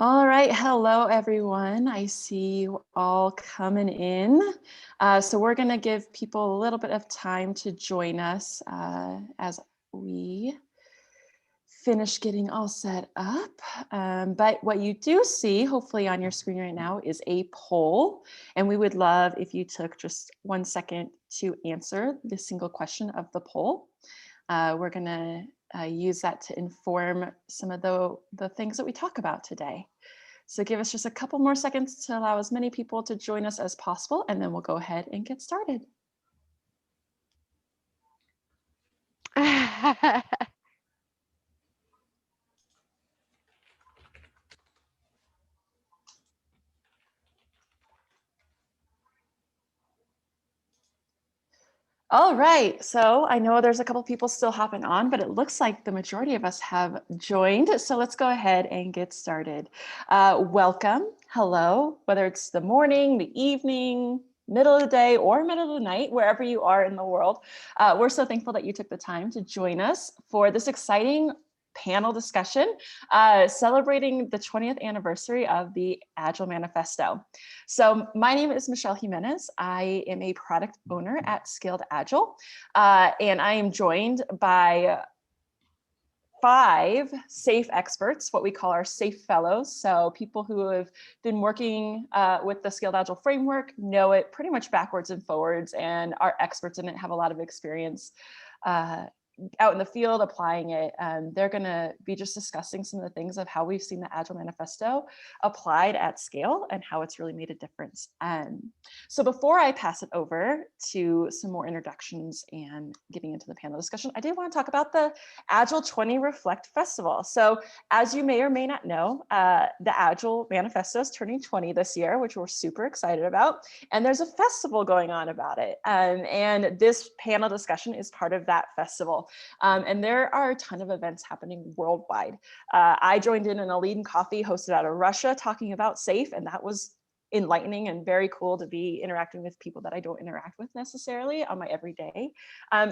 All right, hello everyone. I see you all coming in. So we're going to give people a little bit of time to join us as we finish getting all set up. But what you do see, hopefully on your screen right now, is a poll. And we would love if you took just 1 second to answer the single question of the poll. We're going to use that to inform some of the things that we talk about today. So give us just a couple more seconds to allow as many people to join us as possible, and then we'll go ahead and get started. All right, so I know there's a couple people still hopping on, but it looks like the majority of us have joined. So let's go ahead and get started. Welcome, hello, whether it's the morning, the evening, middle of the day, or middle of the night, wherever you are in the world. We're so thankful that you took the time to join us for this exciting panel discussion celebrating the 20th anniversary of the Agile Manifesto. So my name is Michelle Jimenez. I am a product owner at Scaled Agile, and I am joined by 5 SAFE experts, what we call our SAFE fellows. So people who have been working with the Scaled Agile framework, know it pretty much backwards and forwards, and are experts in it, have a lot of experience out in the field applying it. They're going to be just discussing some of the things of how we've seen the Agile Manifesto applied at scale and how it's really made a difference. So before I pass it over to some more introductions and getting into the panel discussion, I did want to talk about the Agile 20 Reflect Festival. So as you may or may not know, the Agile Manifesto is turning 20 this year, which we're super excited about. And there's a festival going on about it. And this panel discussion is part of that festival. And there are a ton of events happening worldwide. I joined in an Lead and Coffee hosted out of Russia talking about SAFE, and that was enlightening and very cool to be interacting with people that I don't interact with necessarily on my everyday.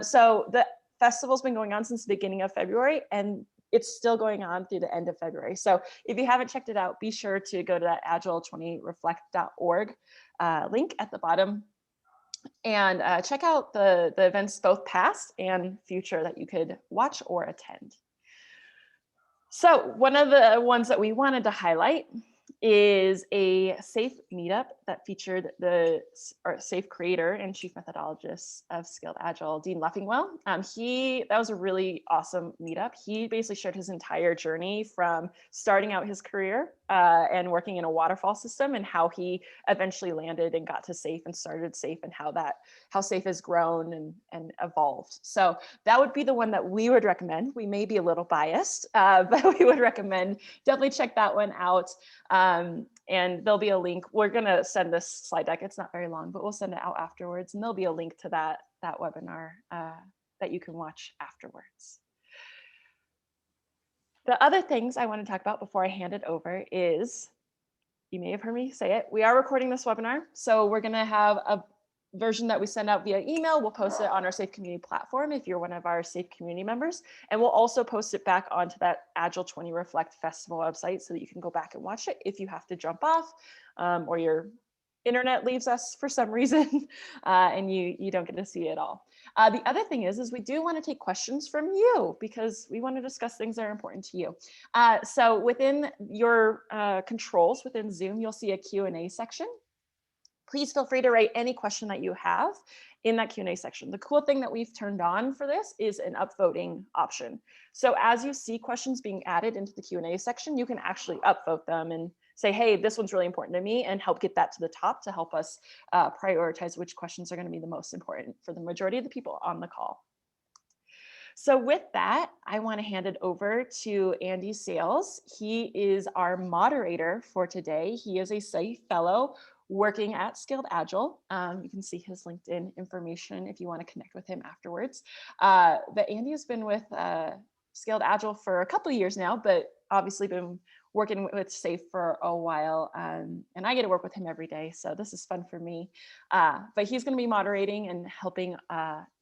So the festival's been going on since the beginning of February, and it's still going on through the end of February. So if you haven't checked it out, be sure to go to that agile20reflect.org link at the bottom and check out the events both past and future that you could watch or attend. So one of the ones that we wanted to highlight is a SAFE meetup that featured the SAFE creator and chief methodologist of Scaled Agile, Dean Leffingwell. That was a really awesome meetup. He basically shared his entire journey from starting out his career and working in a waterfall system, and how he eventually landed and got to SAFE and started SAFE, and how SAFE has grown and evolved. So that would be the one that we would recommend. We may be a little biased, but we would recommend definitely check that one out. And there'll be a link. We're going to send this slide deck. It's not very long, but we'll send it out afterwards. And there'll be a link to that webinar that you can watch afterwards. The other things I want to talk about before I hand it over is, you may have heard me say it, we are recording this webinar. So we're going to have a version that we send out via email. We'll post it on our SAFE community platform if you're one of our SAFE community members. And we'll also post it back onto that Agile 20 Reflect Festival website so that you can go back and watch it if you have to jump off or your internet leaves us for some reason and you don't get to see it all. The other thing is we do want to take questions from you because we want to discuss things that are important to you. So within your controls within Zoom, you'll see a Q&A section. Please feel free to write any question that you have in that Q&A section. The cool thing that we've turned on for this is an upvoting option. So as you see questions being added into the Q&A section, you can actually upvote them and say, hey, this one's really important to me, and help get that to the top to help us prioritize which questions are going to be the most important for the majority of the people on the call. So with that, I want to hand it over to Andy Sales. He is our moderator for today. He is a SAFE fellow working at Scaled Agile. You can see his LinkedIn information if you want to connect with him afterwards. But Andy has been with Scaled Agile for a couple of years now, but obviously been working with SAFE for a while, and I get to work with him every day, so this is fun for me. But he's going to be moderating and helping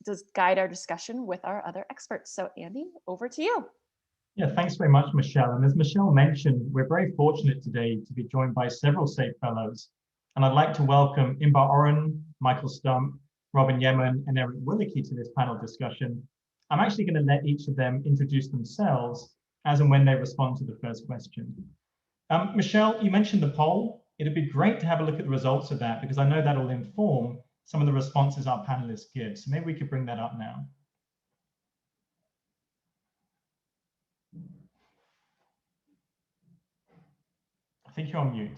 just guide our discussion with our other experts. So Andy, over to you. Yeah, thanks very much, Michelle. And as Michelle mentioned, we're very fortunate today to be joined by several SAFE Fellows. And I'd like to welcome Inbar Oren, Michael Stump, Robin Yeman, and Willike to this panel discussion. I'm actually going to let each of them introduce themselves as and when they respond to the first question. Michelle, you mentioned the poll. It'd be great to have a look at the results of that because I know that'll inform some of the responses our panelists give. So maybe we could bring that up now. I think you're on mute.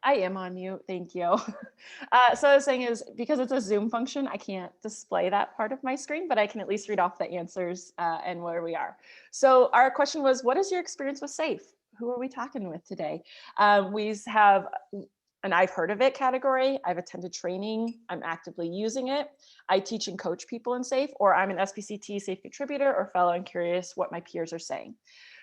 I am on mute, thank you. So I was saying is, because it's a Zoom function, I can't display that part of my screen, but I can at least read off the answers and where we are. So our question was, what is your experience with SAFE? Who are we talking with today? We have an I've heard of it category. I've attended training. I'm actively using it. I teach and coach people in SAFE, or I'm an SPCT SAFE contributor or fellow and curious what my peers are saying.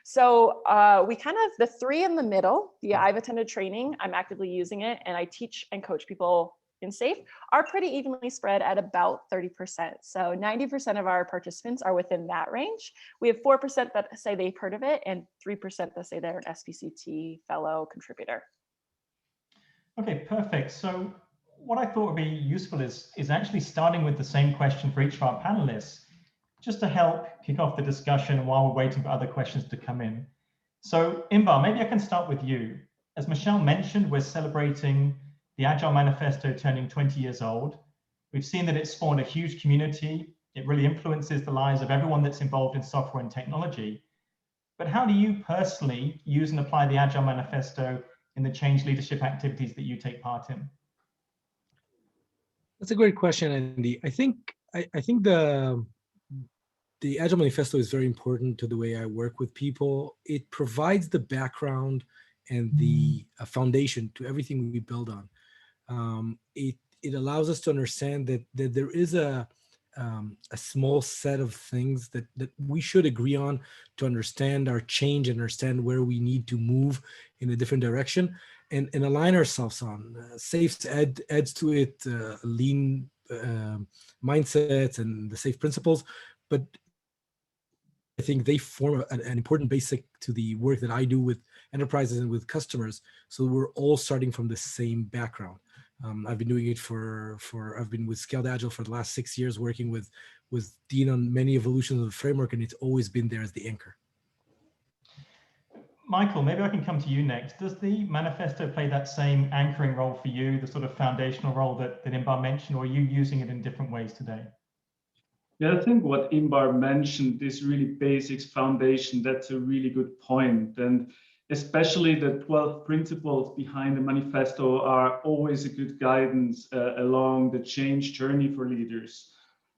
So we kind of, the three in the middle, I've attended training, I'm actively using it, and I teach and coach people in SAFE, are pretty evenly spread at about 30%. So 90% of our participants are within that range. We have 4% that say they've heard of it and 3% that say they're an SPCT fellow contributor. Okay, perfect. So what I thought would be useful is actually starting with the same question for each of our panelists, just to help kick off the discussion while we're waiting for other questions to come in. So Inbar, maybe I can start with you. As Michelle mentioned, we're celebrating the Agile Manifesto turning 20 years old. We've seen that it's spawned a huge community. It really influences the lives of everyone that's involved in software and technology. But how do you personally use and apply the Agile Manifesto in the change leadership activities that you take part in? That's a great question, Andy. I think the Agile Manifesto is very important to the way I work with people. It provides the background and the foundation to everything we build on. It allows us to understand that there is a small set of things that we should agree on to understand our change, understand where we need to move in a different direction, and align ourselves on. SAFE adds to it lean mindsets and the SAFE principles, but I think they form an important basic to the work that I do with enterprises and with customers. So we're all starting from the same background. I've been doing it I've been with Scaled Agile for the last 6 years, working with Dean on many evolutions of the framework, and it's always been there as the anchor. Michael, maybe I can come to you next. Does the manifesto play that same anchoring role for you, the sort of foundational role that Inbar mentioned, or are you using it in different ways today? Yeah, I think what Inbar mentioned, this really basics foundation, that's a really good point. And especially the 12 principles behind the manifesto are always a good guidance along the change journey for leaders.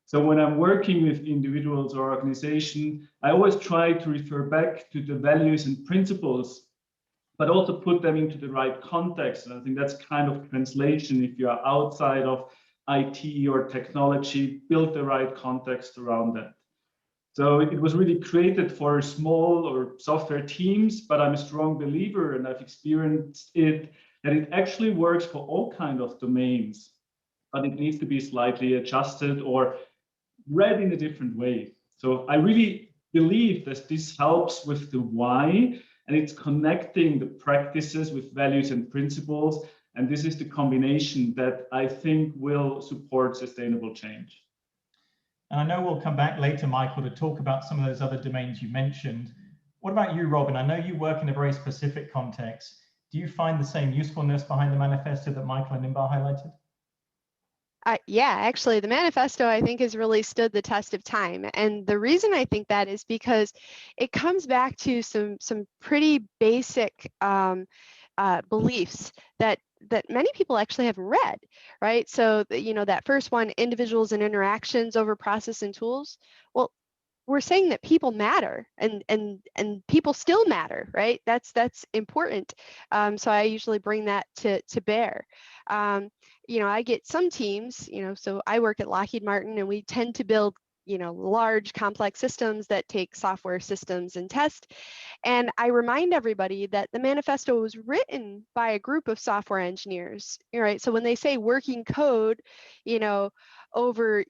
So when I'm working with individuals or organizations, I always try to refer back to the values and principles, but also put them into the right context. And I think that's kind of translation. If you are outside of IT or technology, build the right context around that. So it was really created for small or software teams, but I'm a strong believer, and I've experienced it, that it actually works for all kinds of domains, but it needs to be slightly adjusted or read in a different way. So I really believe that this helps with the why, and it's connecting the practices with values and principles. And this is the combination that I think will support sustainable change. And I know we'll come back later, Michael, to talk about some of those other domains you mentioned. What about you, Robin? I know you work in a very specific context. Do you find the same usefulness behind the manifesto that Michael and Inbar highlighted? Yeah, actually, the manifesto, I think, has really stood the test of time. And the reason I think that is because it comes back to some pretty basic beliefs that many people actually haven't read, right? So, that first one, individuals and interactions over process and tools. Well, we're saying that people matter and people still matter, right? That's important. So I usually bring that to bear. I get some teams, so I work at Lockheed Martin, and we tend to build, large complex systems that take software systems and test. And I remind everybody that the manifesto was written by a group of software engineers, right? So when they say working code, over,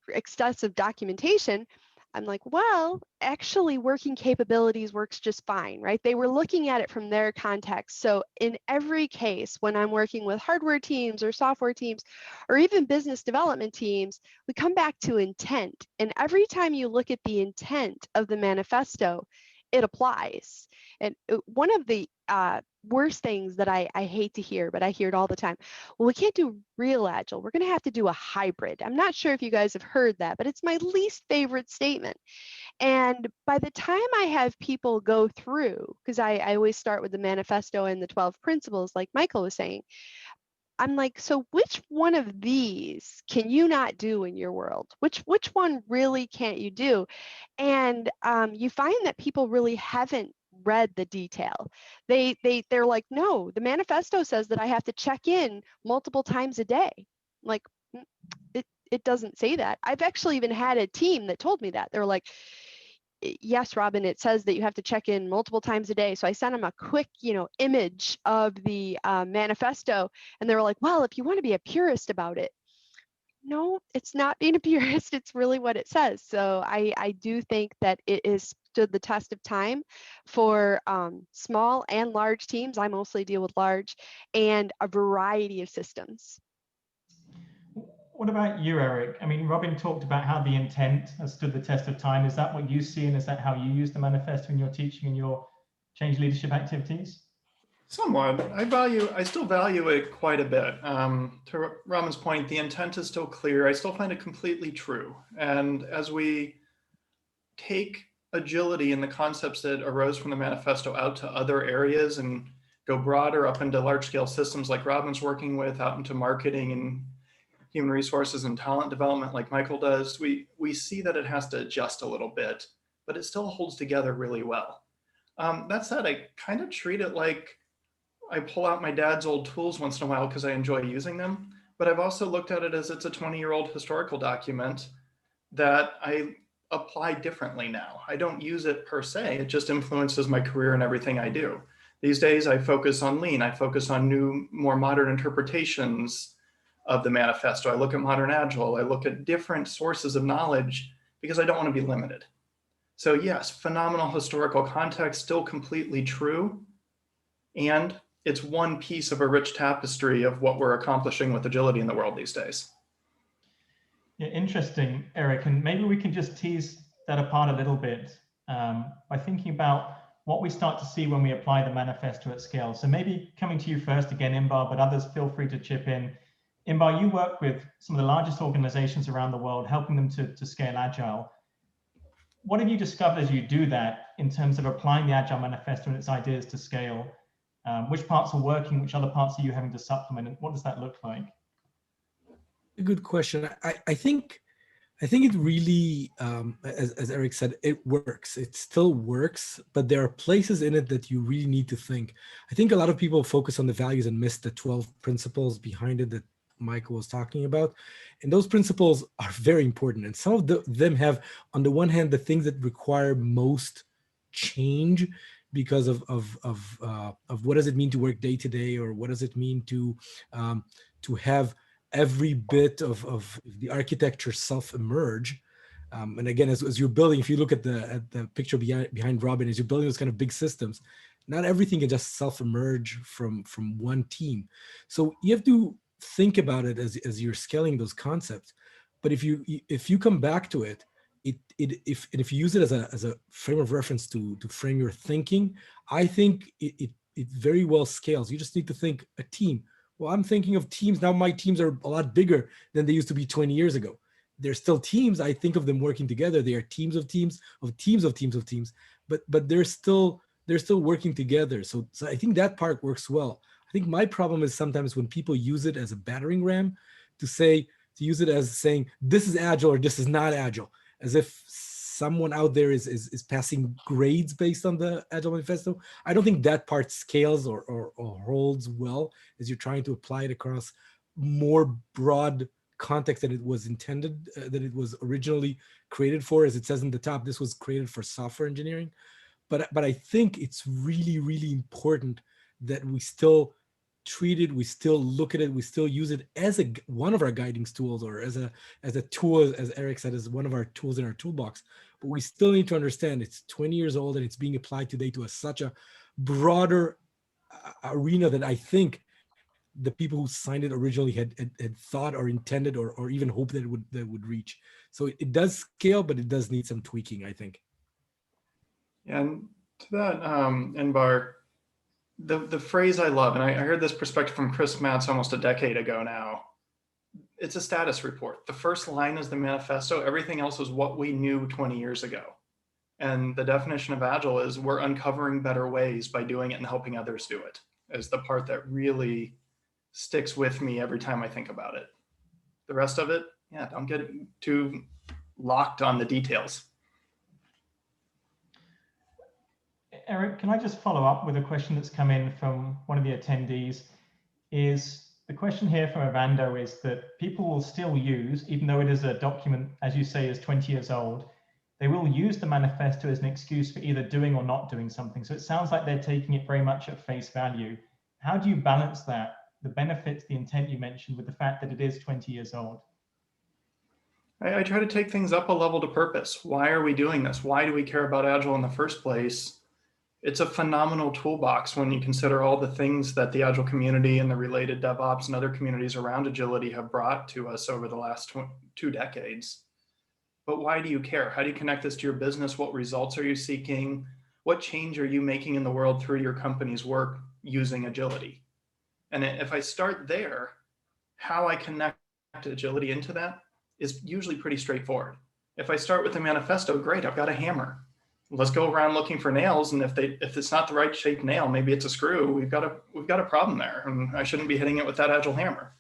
excessive documentation. I'm like, well, actually working capabilities works just fine, right? They were looking at it from their context. So in every case, when I'm working with hardware teams or software teams, or even business development teams, we come back to intent. And every time you look at the intent of the manifesto, it applies. And one of the worst things that I hate to hear, but I hear it all the time. Well, we can't do real Agile. We're going to have to do a hybrid. I'm not sure if you guys have heard that, but it's my least favorite statement. And by the time I have people go through, because I always start with the manifesto and the 12 principles, like Michael was saying, I'm like, so which one of these can you not do in your world? Which one really can't you do? And you find that people really haven't read the detail. They're like, no, the manifesto says that I have to check in multiple times a day. Like, it doesn't say that. I've actually even had a team that told me that. They're like, yes, Robin, it says that you have to check in multiple times a day. So I sent them a quick, image of the manifesto, and they were like, well, if you want to be a purist about it, no, it's not being a purist. It's really what it says. So I do think that it has stood the test of time for small and large teams. I mostly deal with large, and a variety of systems. What about you, Eric? I mean, Robin talked about how the intent has stood the test of time. Is that what you see, and is that how you use the manifesto in your teaching and your change leadership activities? Somewhat. I still value it quite a bit. To Robin's point, the intent is still clear. I still find it completely true. And as we take agility and the concepts that arose from the manifesto out to other areas and go broader up into large scale systems like Robin's working with, out into marketing and human resources and talent development like Michael does, we see that it has to adjust a little bit, but it still holds together really well. That said, I kind of treat it like I pull out my dad's old tools once in a while because I enjoy using them, but I've also looked at it as it's a 20-year-old historical document that I apply differently now. I don't use it per se, it just influences my career and everything I do. These days I focus on lean, I focus on new, more modern interpretations of the manifesto. I look at modern Agile, I look at different sources of knowledge because I don't want to be limited. So yes, phenomenal historical context, still completely true. And it's one piece of a rich tapestry of what we're accomplishing with agility in the world these days. Yeah, interesting, Eric. And maybe we can just tease that apart a little bit by thinking about what we start to see when we apply the manifesto at scale. So maybe coming to you first again, Inbar, but others feel free to chip in. Inbar, you work with some of the largest organizations around the world, helping them to scale Agile. What have you discovered as you do that in terms of applying the Agile Manifesto and its ideas to scale? Which parts are working, which other parts are you having to supplement, and what does that look like? A good question. I think it really, as Eric said, it works. It still works, but there are places in it that you really need to think. I think a lot of people focus on the values and miss the 12 principles behind it that Michael was talking about. And those principles are very important. And some of them have, on the one hand, the things that require most change because of what does it mean to work day to day, or what does it mean to have every bit of the architecture self-emerge. And again, as you're building, if you look at the picture behind Robin, as you're building those kind of big systems, not everything can just self-emerge from one team. So you have to think about it as you're scaling those concepts. But if you come back to it, if you use it as a frame of reference to frame your thinking, I think it very well scales. You just need to think a team. Well, I'm thinking of teams now. My teams are a lot bigger than they used to be 20 years ago. They're still teams. I think of them working together. They are teams of teams of teams of teams of teams. But they're still working together. So I think that part works well. I think my problem is sometimes when people use it as a battering ram to use it as saying this is Agile or this is not Agile, as if someone out there is passing grades based on the Agile Manifesto. I don't think that part scales or holds well as you're trying to apply it across more broad context than it was intended, that it was originally created for. As it says in the top, this was created for software engineering. But I think it's really, really important that we still treat it, we still look at it, we still use it as one of our guiding tools, or as a tool, as Eric said, as one of our tools in our toolbox. But we still need to understand it's 20 years old and it's being applied today to such a broader arena that I think the people who signed it originally had thought or intended or even hoped that it would reach. So it does scale, but it does need some tweaking, I think. And to that, Inbar, the phrase I love, and I heard this perspective from Chris Matz almost a decade ago now. It's a status report. The first line is the manifesto. Everything else is what we knew 20 years ago. And the definition of Agile is we're uncovering better ways by doing it and helping others do it, is the part that really sticks with me every time I think about it. The rest of it, yeah, don't get too locked on the details. Eric, can I just follow up with a question that's come in from one of the attendees? Is the question here from Evando is that people will still use, even though it is a document, as you say, is 20 years old, they will use the manifesto as an excuse for either doing or not doing something. So it sounds like they're taking it very much at face value. How do you balance that, the benefits, the intent you mentioned, with the fact that it is 20 years old? I try to take things up a level to purpose. Why are we doing this? Why do we care about Agile in the first place? It's a phenomenal toolbox when you consider all the things that the Agile community and the related DevOps and other communities around agility have brought to us over the last 2 decades. But why do you care? How do you connect this to your business? What results are you seeking? What change are you making in the world through your company's work using agility? And if I start there, how I connect agility into that is usually pretty straightforward. If I start with the manifesto, great, I've got a hammer. Let's go around looking for nails, and if it's not the right shaped nail, maybe it's a screw. We've got a problem there, and I shouldn't be hitting it with that Agile hammer.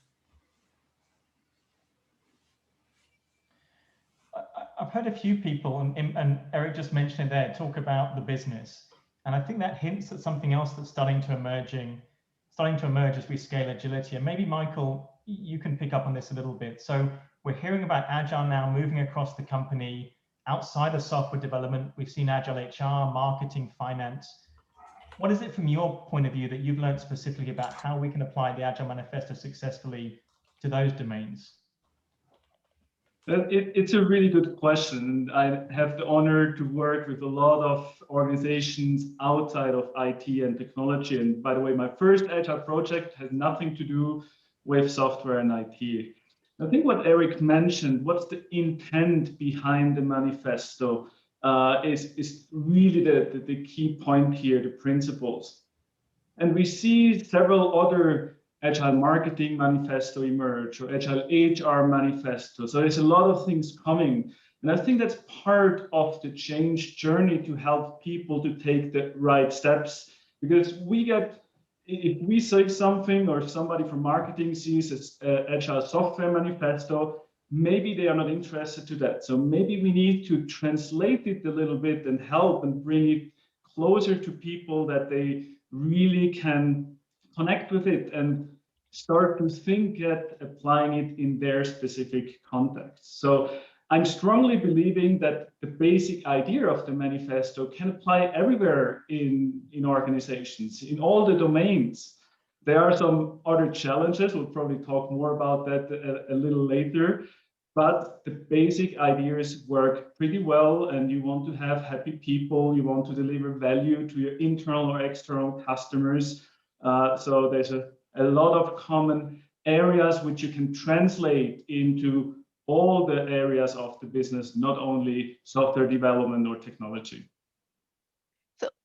I've heard a few people, and Eric just mentioned it there, talk about the business, and I think that hints at something else that's starting to emerge as we scale agility. And maybe Michael, you can pick up on this a little bit. So we're hearing about Agile now moving across the company. Outside of software development, we've seen Agile HR, marketing, finance. What is it from your point of view that you've learned specifically about how we can apply the Agile Manifesto successfully to those domains? It's a really good question. I have the honor to work with a lot of organizations outside of IT and technology. And by the way, my first Agile project has nothing to do with software and IT. I think what Eric mentioned, what's the intent behind the manifesto, is really the key point here, the principles. And we see several other Agile Marketing Manifesto emerge, or Agile HR Manifesto. So there's a lot of things coming. And I think that's part of the change journey to help people to take the right steps. Because if we say something, or somebody from marketing sees Agile Software Manifesto, maybe they are not interested to that. So maybe we need to translate it a little bit and help and bring it closer to people that they really can connect with it and start to think at applying it in their specific context. So I'm strongly believing that the basic idea of the manifesto can apply everywhere in organizations, in all the domains. There are some other challenges. We'll probably talk more about that a little later. But the basic ideas work pretty well, and you want to have happy people. You want to deliver value to your internal or external customers. So there's a lot of common areas which you can translate into all the areas of the business, not only software development or technology.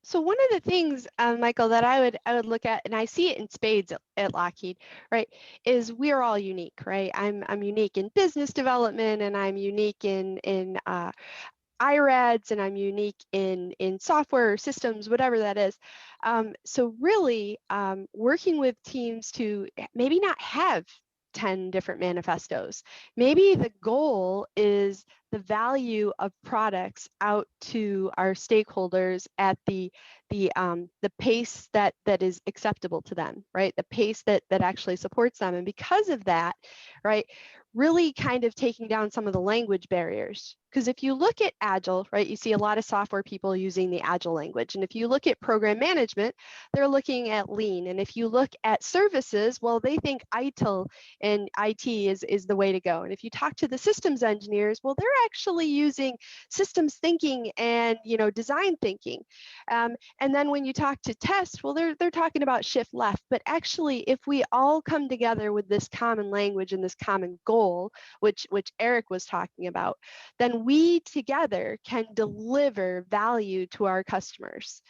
So one of the things, Michael, that I would look at, and I see it in spades at Lockheed, right, is we are all unique, right? I'm unique in business development, and I'm unique in IRADs, and I'm unique in software systems, whatever that is. So really working with teams to maybe not have 10 different manifestos. Maybe the goal is the value of products out to our stakeholders at the pace that is acceptable to them, right? The pace that actually supports them. And because of that, right, really kind of taking down some of the language barriers, Because if you look at Agile, right, you see a lot of software people using the Agile language. And if you look at program management, they're looking at Lean. And if you look at services, well, they think ITIL and IT is the way to go. And if you talk to the systems engineers, well, they're actually using systems thinking and, you know, design thinking. And then when you talk to test, well, they're talking about shift left. But actually, if we all come together with this common language and this common goal, which Eric was talking about, then we together can deliver value to our customers.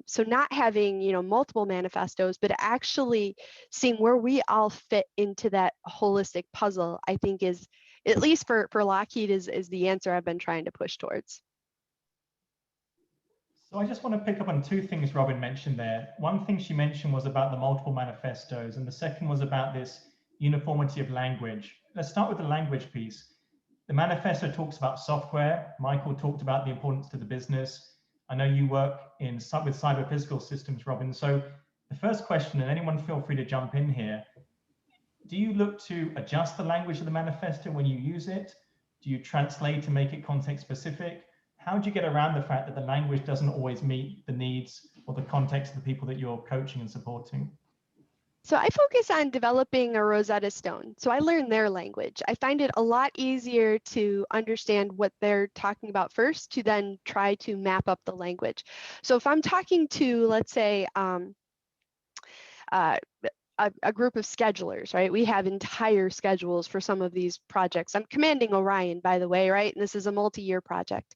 So not having, you know, multiple manifestos, but actually seeing where we all fit into that holistic puzzle, I think is, at least for Lockheed, is the answer I've been trying to push towards. So I just want to pick up on two things Robin mentioned there. One thing she mentioned was about the multiple manifestos, and the second was about this uniformity of language. Let's start with the language piece. The manifesto talks about software. Michael talked about the importance to the business. I know you work with cyber physical systems, Robin. So the first question, and anyone feel free to jump in here, do you look to adjust the language of the manifesto when you use it? Do you translate to make it context specific? How do you get around the fact that the language doesn't always meet the needs or the context of the people that you're coaching and supporting? So I focus on developing a Rosetta Stone. So I learn their language. I find it a lot easier to understand what they're talking about first to then try to map up the language. So if I'm talking to, let's say, a group of schedulers, right? We have entire schedules for some of these projects. I'm commanding Orion, by the way, right? And this is a multi-year project.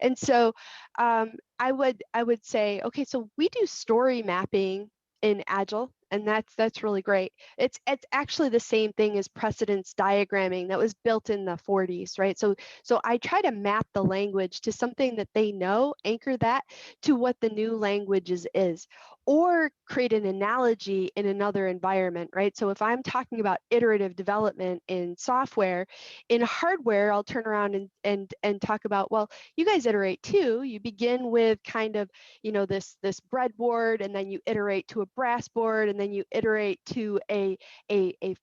And so I would say, okay, so we do story mapping in Agile, and that's really great. It's actually the same thing as precedence diagramming that was built in the 40s, right? So I try to map the language to something that they know, anchor that to what the new language is, or create an analogy in another environment, right? So if I'm talking about iterative development in software, in hardware, I'll turn around and talk about, well, you guys iterate too. You begin with kind of, you know, this breadboard, and then you iterate to a brass board, and then you iterate to a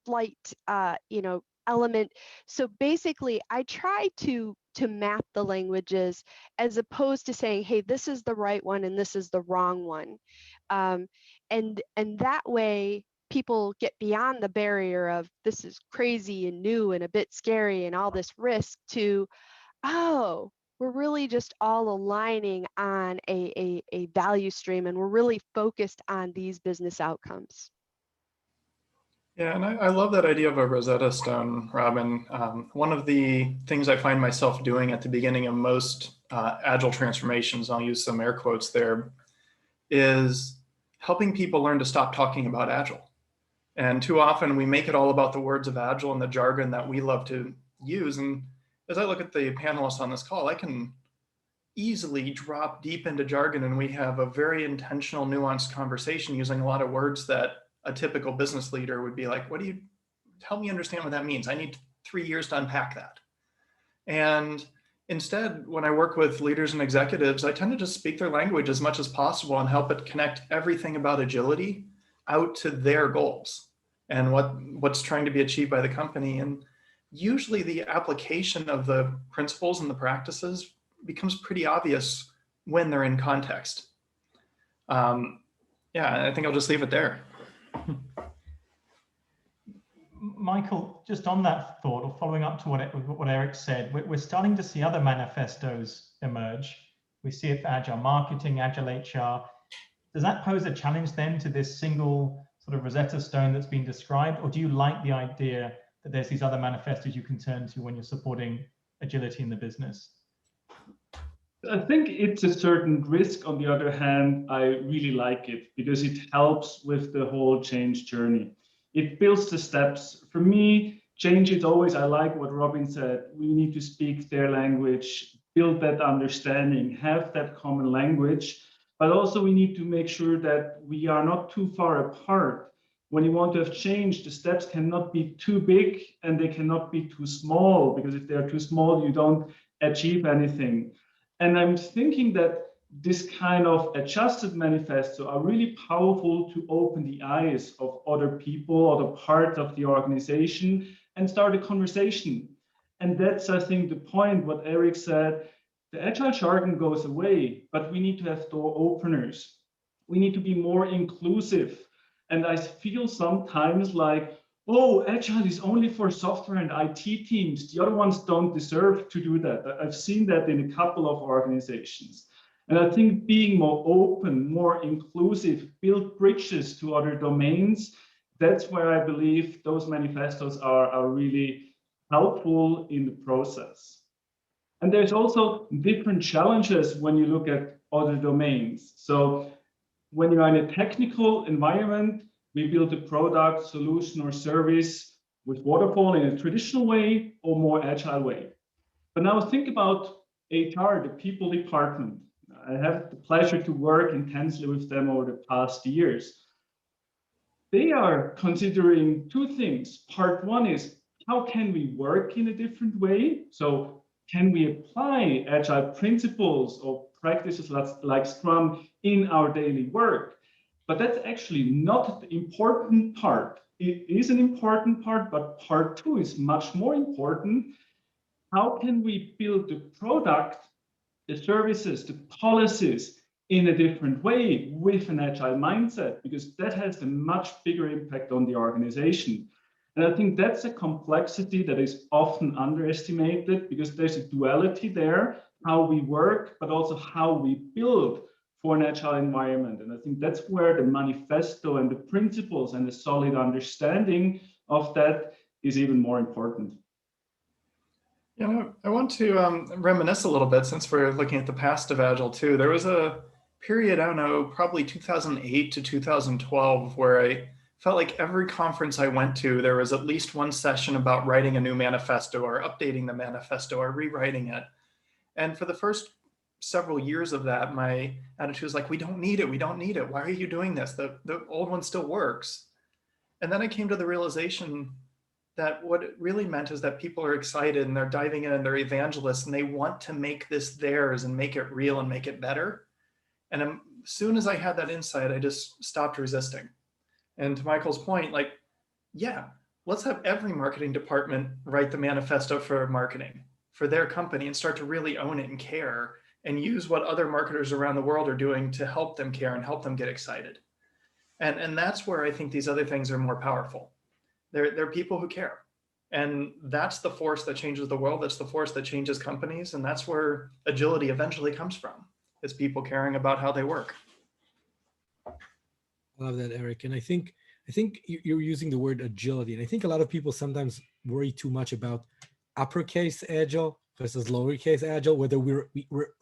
flight, you know, element. So basically, I try to map the languages as opposed to saying, hey, this is the right one and this is the wrong one. And that way, people get beyond the barrier of this is crazy and new and a bit scary and all this risk to, oh, we're really just all aligning on a value stream, and we're really focused on these business outcomes. Yeah, and I love that idea of a Rosetta Stone, Robin. One of the things I find myself doing at the beginning of most Agile transformations, I'll use some air quotes there, is helping people learn to stop talking about Agile. And too often we make it all about the words of Agile and the jargon that we love to use. And as I look at the panelists on this call, I can easily drop deep into jargon, and we have a very intentional, nuanced conversation using a lot of words that a typical business leader would be like, what do you, help me understand what that means. I need 3 years to unpack that. And instead, when I work with leaders and executives, I tend to just speak their language as much as possible and help it connect everything about agility out to their goals and what's trying to be achieved by the company. And usually the application of the principles and the practices becomes pretty obvious when they're in context. Yeah, I think I'll just leave it there. Michael, just on that thought, or following up to what Eric said, we're starting to see other manifestos emerge. We see it for Agile Marketing, Agile HR. Does that pose a challenge then to this single sort of Rosetta Stone that's been described? Or do you like the idea that there's these other manifestos you can turn to when you're supporting agility in the business? I think it's a certain risk. On the other hand, I really like it because it helps with the whole change journey. It builds the steps. For me, change is always, I like what Robin said, we need to speak their language, build that understanding, have that common language, but also we need to make sure that we are not too far apart. When you want to have change, the steps cannot be too big and they cannot be too small, because if they're too small, you don't achieve anything. And I'm thinking that this kind of adjusted manifesto are really powerful to open the eyes of other people, other parts of the organization, and start a conversation. And that's, I think, the point, what Eric said. The agile jargon goes away, but we need to have door openers. We need to be more inclusive. And I feel sometimes like, oh, agile is only for software and IT teams. The other ones don't deserve to do that. I've seen that in a couple of organizations. And I think being more open, more inclusive, build bridges to other domains, that's where I believe those manifestos are really helpful in the process. And there's also different challenges when you look at other domains. So when you're in a technical environment, we build a product, solution, or service with waterfall in a traditional way or more agile way. But now think about HR, the people department. I have the pleasure to work intensely with them over the past years. They are considering two things. Part one is, how can we work in a different way? So can we apply agile principles or practices like Scrum in our daily work? But that's actually not the important part. It is an important part, but part two is much more important. How can we build the product, the services, the policies in a different way with an agile mindset? Because that has a much bigger impact on the organization. And I think that's a complexity that is often underestimated, because there's a duality there, how we work, but also how we build for an agile environment. And I think that's where the manifesto and the principles and the solid understanding of that is even more important. Yeah, I want to reminisce a little bit, since we're looking at the past of Agile too. There was a period, I don't know, probably 2008 to 2012, where I felt like every conference I went to, there was at least one session about writing a new manifesto or updating the manifesto or rewriting it. And for the first several years of that, my attitude was like, we don't need it. We don't need it. Why are you doing this? The old one still works. And then I came to the realization that what it really meant is that people are excited and they're diving in and they're evangelists and they want to make this theirs and make it real and make it better. And as soon as I had that insight, I just stopped resisting. And to Michael's point, like, yeah, let's have every marketing department write the manifesto for marketing for their company and start to really own it and care, and use what other marketers around the world are doing to help them care and help them get excited. And that's where I think these other things are more powerful. They're people who care. And that's the force that changes the world. That's the force that changes companies. And that's where agility eventually comes from. It's people caring about how they work. I love that, Eric. And I think you're using the word agility. And I think a lot of people sometimes worry too much about uppercase agile versus lowercase agile, whether we're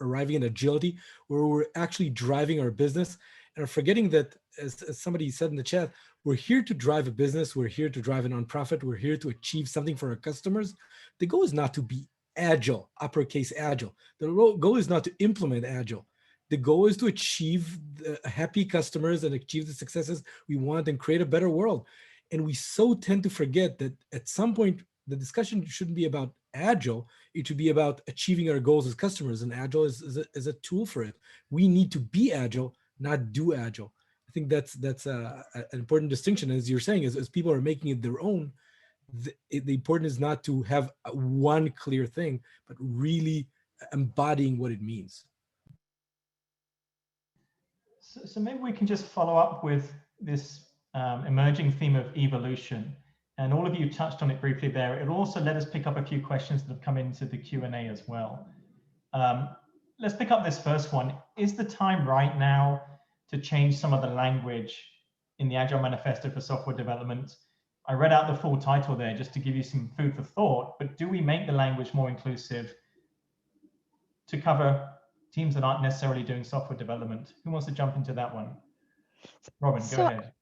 arriving in agility or we're actually driving our business, and are forgetting that, as somebody said in the chat, we're here to drive a business, we're here to drive a nonprofit, we're here to achieve something for our customers. The goal is not to be agile, uppercase agile. The goal is not to implement agile. The goal is to achieve the happy customers and achieve the successes we want and create a better world. And we so tend to forget that at some point, the discussion shouldn't be about agile. It should be about achieving our goals as customers. And agile is a tool for it. We need to be agile, not do agile. I think that's an important distinction. As you're saying, as people are making it their own, the important is not to have one clear thing, but really embodying what it means. So maybe we can just follow up with this emerging theme of evolution. And all of you touched on it briefly there. It'll also let us pick up a few questions that have come into the Q&A as well. Let's pick up this first one. Is the time right now to change some of the language in the Agile Manifesto for software development? I read out the full title there just to give you some food for thought, but do we make the language more inclusive to cover teams that aren't necessarily doing software development? Who wants to jump into that one? Robin, go ahead.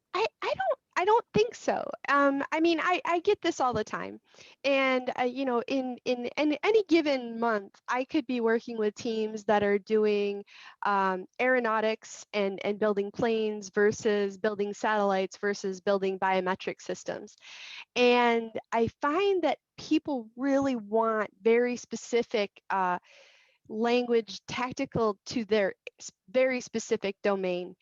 I don't think so. I mean, I get this all the time, and you know, in any given month, I could be working with teams that are doing aeronautics and building planes versus building satellites versus building biometric systems, and I find that people really want very specific language tactical to their very specific domain,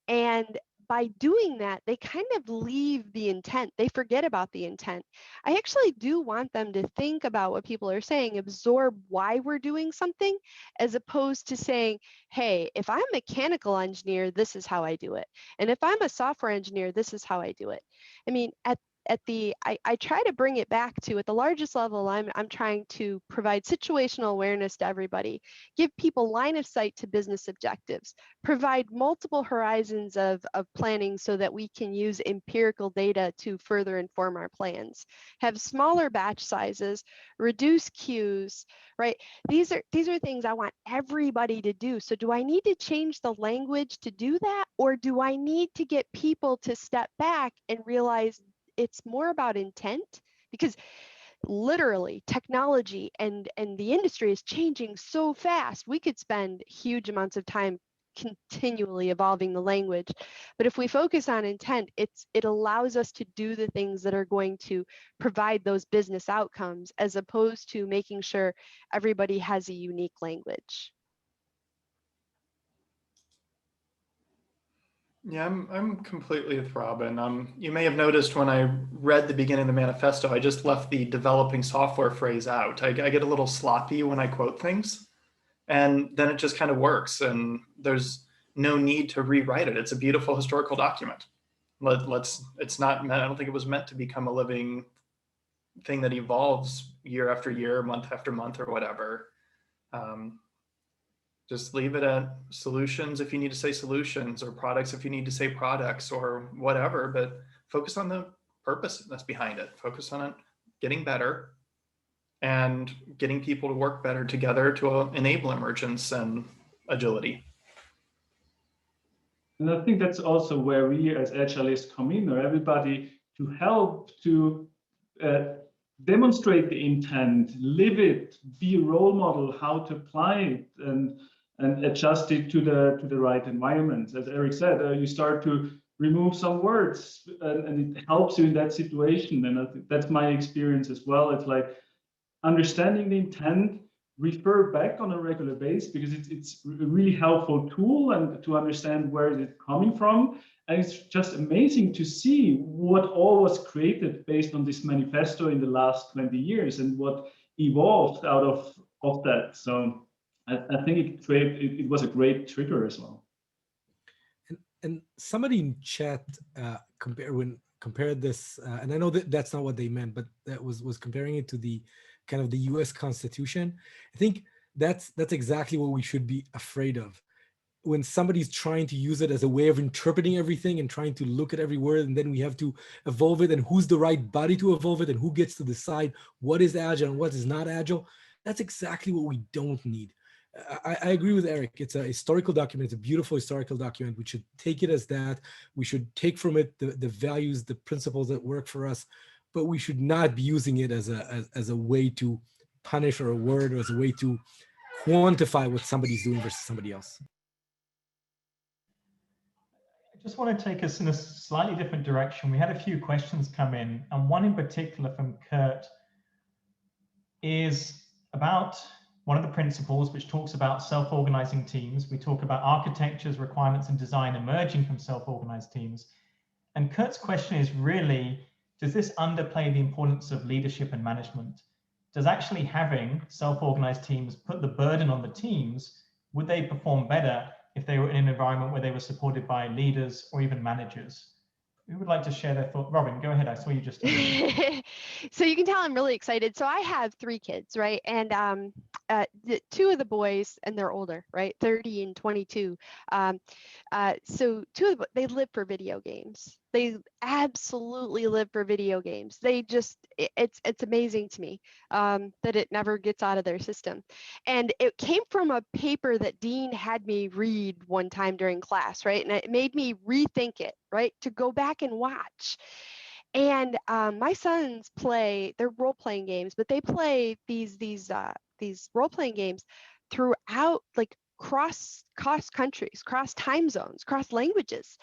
and by doing that, they kind of leave the intent. They forget about the intent. I actually do want them to think about what people are saying, absorb why we're doing something, as opposed to saying, hey, if I'm a mechanical engineer, this is how I do it. And if I'm a software engineer, this is how I do it. I mean, I try to bring it back to, at the largest level, I'm trying to provide situational awareness to everybody, give people line of sight to business objectives, provide multiple horizons of planning so that we can use empirical data to further inform our plans, have smaller batch sizes, reduce queues, right? These are things I want everybody to do. So do I need to change the language to do that? Or do I need to get people to step back and realize it's more about intent? Because literally technology and the industry is changing so fast. We could spend huge amounts of time continually evolving the language, but if we focus on intent, it allows us to do the things that are going to provide those business outcomes, as opposed to making sure everybody has a unique language. Yeah, I'm completely with Robin. You may have noticed when I read the beginning of the manifesto, I just left the developing software phrase out. I get a little sloppy when I quote things, and then it just kind of works, and there's no need to rewrite it. It's a beautiful historical document. It's not meant, I don't think it was meant to become a living thing that evolves year after year, month after month, or whatever. Just leave it at solutions if you need to say solutions, or products if you need to say products, or whatever, but focus on the purpose that's behind it. Focus on it getting better and getting people to work better together to enable emergence and agility. And I think that's also where we as Agilists come in, or everybody, to help to demonstrate the intent, live it, be a role model, how to apply it, and adjust it to the right environment. As Eric said, you start to remove some words, and it helps you in that situation. And I think that's my experience as well. It's like understanding the intent, refer back on a regular basis, because it's a really helpful tool, and to understand where it's coming from. And it's just amazing to see what all was created based on this manifesto in the last 20 years, and what evolved out of that. So I think it was a great trigger as well. And somebody in chat compared this, and I know that that's not what they meant, but that was comparing it to the kind of the U.S. Constitution. I think that's exactly what we should be afraid of. When somebody's trying to use it as a way of interpreting everything and trying to look at every word, and then we have to evolve it, and who's the right body to evolve it, and who gets to decide what is agile and what is not agile. That's exactly what we don't need. I agree with Eric. It's a historical document. It's a beautiful historical document. We should take it as that. We should take from it the values, the principles that work for us, but we should not be using it as a way to punish, or a word, or as a way to quantify what somebody's doing versus somebody else. I just want to take us in a slightly different direction. We had a few questions come in, and one in particular from Kurt is about one of the principles, which talks about self-organizing teams. We talk about architectures, requirements, and design emerging from self-organized teams. And Kurt's question is really, does this underplay the importance of leadership and management? Does actually having self-organized teams put the burden on the teams? Would they perform better if they were in an environment where they were supported by leaders or even managers? Who would like to share their thought? Robin, go ahead. I saw you just. So you can tell I'm really excited. So I have 3 kids, right? And 2 of the boys, and they're older, right? 30 and 22. So 2 of them, they live for video games. They absolutely live for video games. They just, it's amazing to me that it never gets out of their system. And it came from a paper that Dean had me read one time during class, right? And it made me rethink it, right? To go back and watch. And my sons they're role-playing games, but they play these role-playing games throughout, like cross countries, cross time zones, cross languages.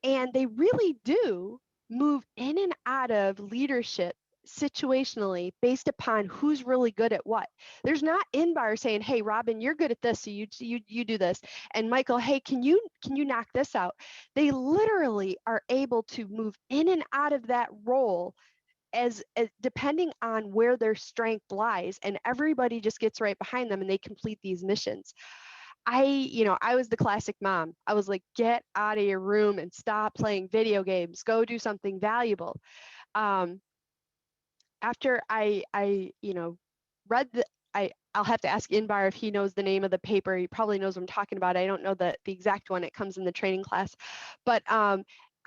And they really do move in and out of leadership situationally based upon who's really good at what. There's not Inbar saying, hey, Robin, you're good at this, so you do this. And Michael, hey, can you knock this out? They literally are able to move in and out of that role as depending on where their strength lies, and everybody just gets right behind them and they complete these missions. I was the classic mom. I was like, get out of your room and stop playing video games. Go do something valuable. After I read I'll have to ask Inbar if he knows the name of the paper. He probably knows what I'm talking about. I don't know the exact one. It comes in the training class. But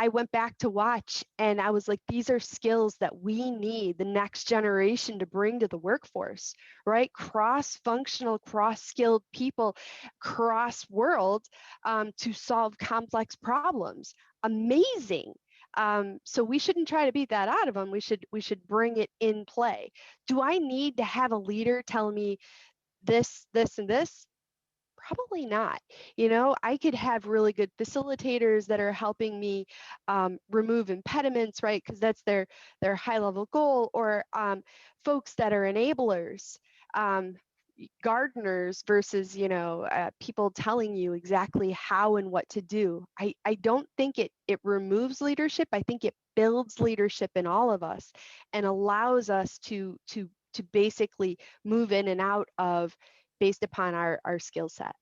I went back to watch and I was like, these are skills that we need the next generation to bring to the workforce, right? Cross-functional, cross-skilled people, cross-world to solve complex problems. Amazing. So we shouldn't try to beat that out of them. We should bring it in play. Do I need to have a leader tell me this, this, and this? Probably not. I could have really good facilitators that are helping me remove impediments, right? Because that's their high level goal, or folks that are enablers, gardeners versus, people telling you exactly how and what to do. I don't think it removes leadership. I think it builds leadership in all of us and allows us to basically move in and out of based upon our skill set.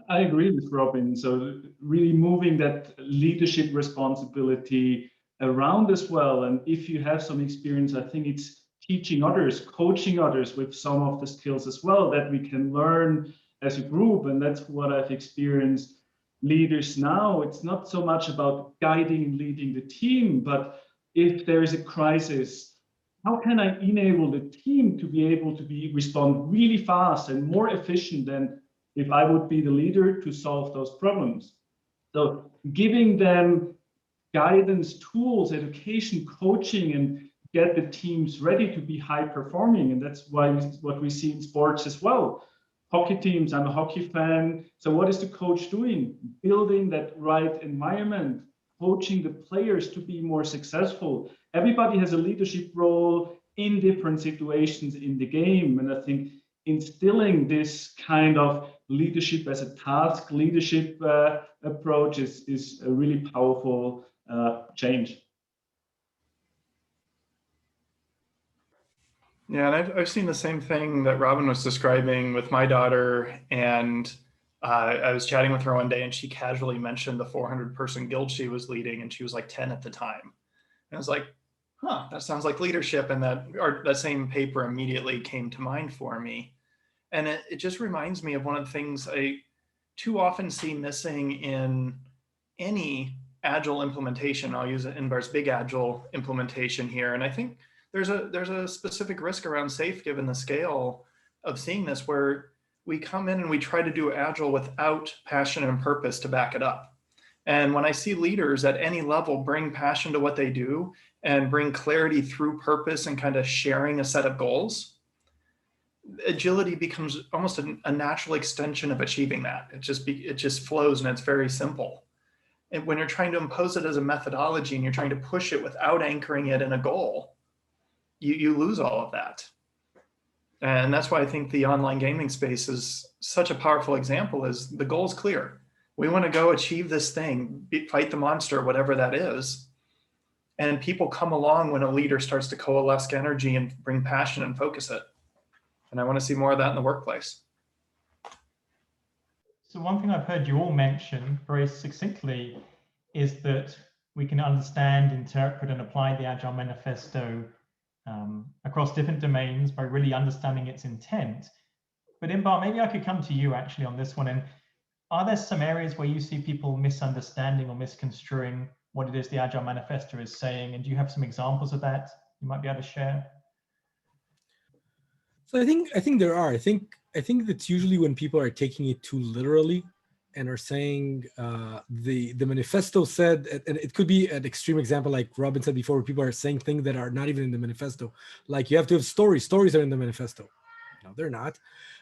I agree with Robin. So really moving that leadership responsibility around as well. And if you have some experience, I think it's teaching others, coaching others with some of the skills as well that we can learn as a group. And that's what I've experienced leaders now. It's not so much about guiding and leading the team, but if there is a crisis, how can I enable the team to be able to respond really fast and more efficient than if I would be the leader to solve those problems? So giving them guidance, tools, education, coaching, and get the teams ready to be high performing. And that's what we see in sports as well. Hockey teams, I'm a hockey fan. So what is the coach doing? Building that right environment, coaching the players to be more successful. Everybody has a leadership role in different situations in the game. And I think instilling this kind of leadership as a task, leadership approach is a really powerful change. Yeah, and I've seen the same thing that Robin was describing with my daughter. And I was chatting with her one day and she casually mentioned the 400-person guild she was leading, and she was like 10 at the time. And I was like, huh, that sounds like leadership. And that same paper immediately came to mind for me. And it just reminds me of one of the things I too often see missing in any Agile implementation. I'll use Inbar's big Agile implementation here. And I think there's a specific risk around SAFe given the scale of seeing this, where we come in and we try to do Agile without passion and purpose to back it up. And when I see leaders at any level bring passion to what they do and bring clarity through purpose and kind of sharing a set of goals, agility becomes almost a natural extension of achieving that. It just flows, and it's very simple. And when you're trying to impose it as a methodology and you're trying to push it without anchoring it in a goal, you lose all of that. And that's why I think the online gaming space is such a powerful example. Is the goal is clear. We want to go achieve this thing, fight the monster, whatever that is. And people come along when a leader starts to coalesce energy and bring passion and focus it. And I want to see more of that in the workplace. So one thing I've heard you all mention very succinctly is that we can understand, interpret, and apply the Agile Manifesto across different domains by really understanding its intent. But Inbar, maybe I could come to you actually on this one. And are there some areas where you see people misunderstanding or misconstruing what it is the Agile Manifesto is saying? And do you have some examples of that you might be able to share? So I think there are. I think that's usually when people are taking it too literally and are saying the manifesto said, and it could be an extreme example like Robin said before, where people are saying things that are not even in the manifesto. Like you have to have stories. Stories are in the manifesto. No, they're not.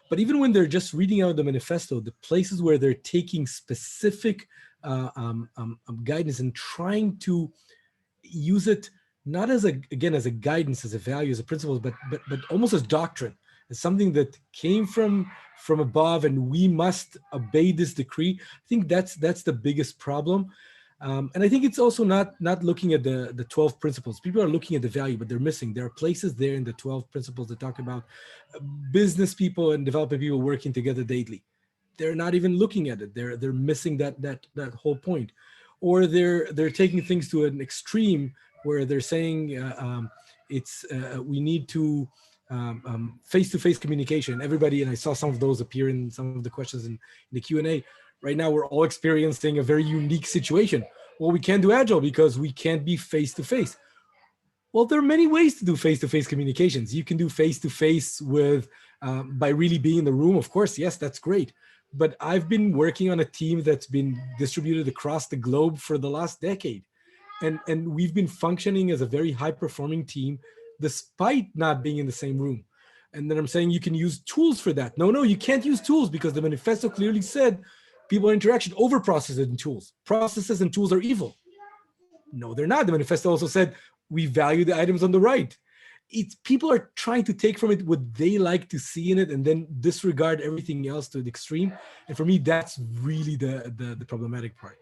But even when they're just reading out the manifesto, the places where they're taking specific guidance and trying to use it not as as a guidance, as a value, as a principle, but almost as doctrine, as something that came from above, and we must obey this decree. I think that's the biggest problem. And I think it's also not looking at the 12 principles. People are looking at the value, but they're missing. There are places there in the 12 principles that talk about business people and development people working together daily. They're not even looking at it. They're missing that whole point, or they're taking things to an extreme where they're saying we need to face-to-face communication. Everybody, and I saw some of those appear in some of the questions in the Q&A. Right now, we're all experiencing a very unique situation. Well, we can't do Agile because we can't be face-to-face. Well, there are many ways to do face-to-face communications. You can do face-to-face with by really being in the room. Of course, yes, that's great. But I've been working on a team that's been distributed across the globe for the last decade. And we've been functioning as a very high-performing team despite not being in the same room. And then I'm saying you can use tools for that. No, you can't use tools because the manifesto clearly said people interaction over processes and tools. Processes and tools are evil. No, they're not. The manifesto also said we value the items on the right. People are trying to take from it what they like to see in it and then disregard everything else to the extreme. And for me, that's really the problematic part.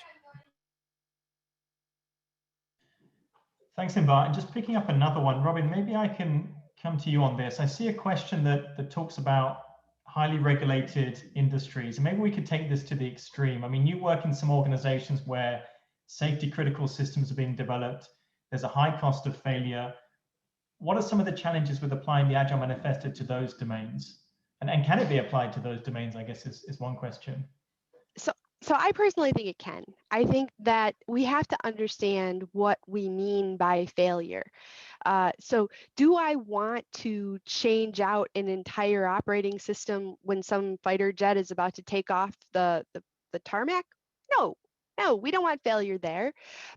Thanks, Inbar. And just picking up another one, Robin, maybe I can come to you on this. I see a question that talks about highly regulated industries, and maybe we could take this to the extreme. I mean, you work in some organizations where safety critical systems are being developed. There's a high cost of failure. What are some of the challenges with applying the Agile Manifesto to those domains? And can it be applied to those domains, I guess, is one question. So I personally think it can. I think that we have to understand what we mean by failure. So do I want to change out an entire operating system when some fighter jet is about to take off the tarmac? No, we don't want failure there.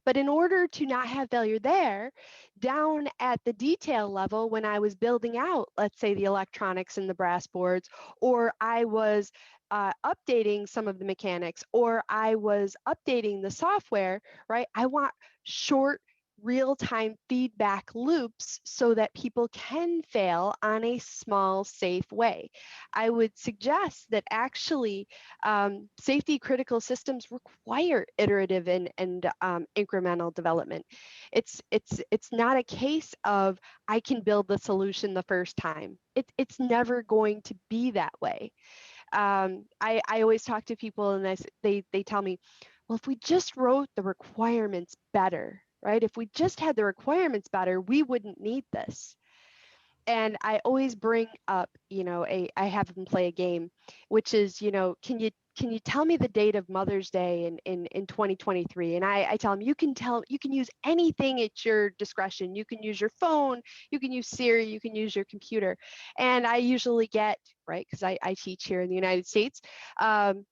But in order to not have failure there, down at the detail level, when I was building out, let's say, the electronics and the brass boards, or I was updating some of the mechanics, or I was updating the software, right? I want short, real-time feedback loops so that people can fail on a small, safe way. I would suggest that actually safety critical systems require iterative and incremental development. It's not a case of I can build the solution the first time. It's never going to be that way. I always talk to people and they tell me, well, if we just wrote the requirements better, right? If we just had the requirements better, we wouldn't need this. And I always bring up, I have them play a game, which is, can you tell me the date of Mother's Day in 2023? And I tell them, you can use anything at your discretion. You can use your phone, you can use Siri, you can use your computer. And I usually get, right, because I teach here in the United States, the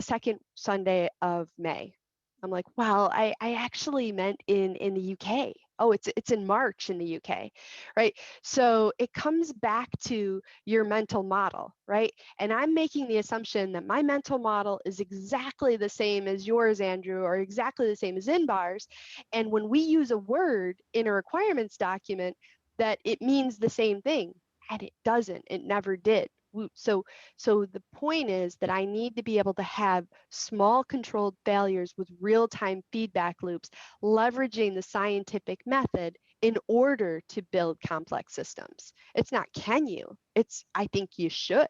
second Sunday of May. I'm like, well, I actually meant in the UK. Oh, it's in March in the UK, right? So it comes back to your mental model, right? And I'm making the assumption that my mental model is exactly the same as yours, Andrew, or exactly the same as Inbar's. And when we use a word in a requirements document, that it means the same thing, and it doesn't. It never did. So the point is that I need to be able to have small controlled failures with real-time feedback loops, leveraging the scientific method in order to build complex systems. It's not can you, it's I think you should.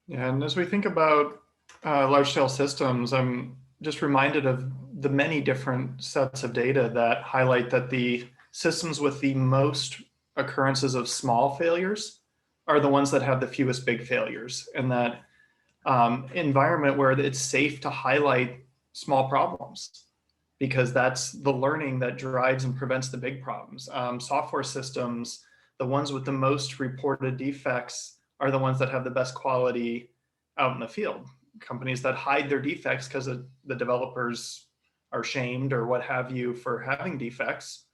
Yeah, and as we think about large-scale systems, I'm just reminded of the many different sets of data that highlight that the systems with the most occurrences of small failures are the ones that have the fewest big failures, and that environment where it's safe to highlight small problems, because that's the learning that drives and prevents the big problems. Software systems, the ones with the most reported defects are the ones that have the best quality out in the field. Companies that hide their defects because the developers are shamed or what have you for having defects,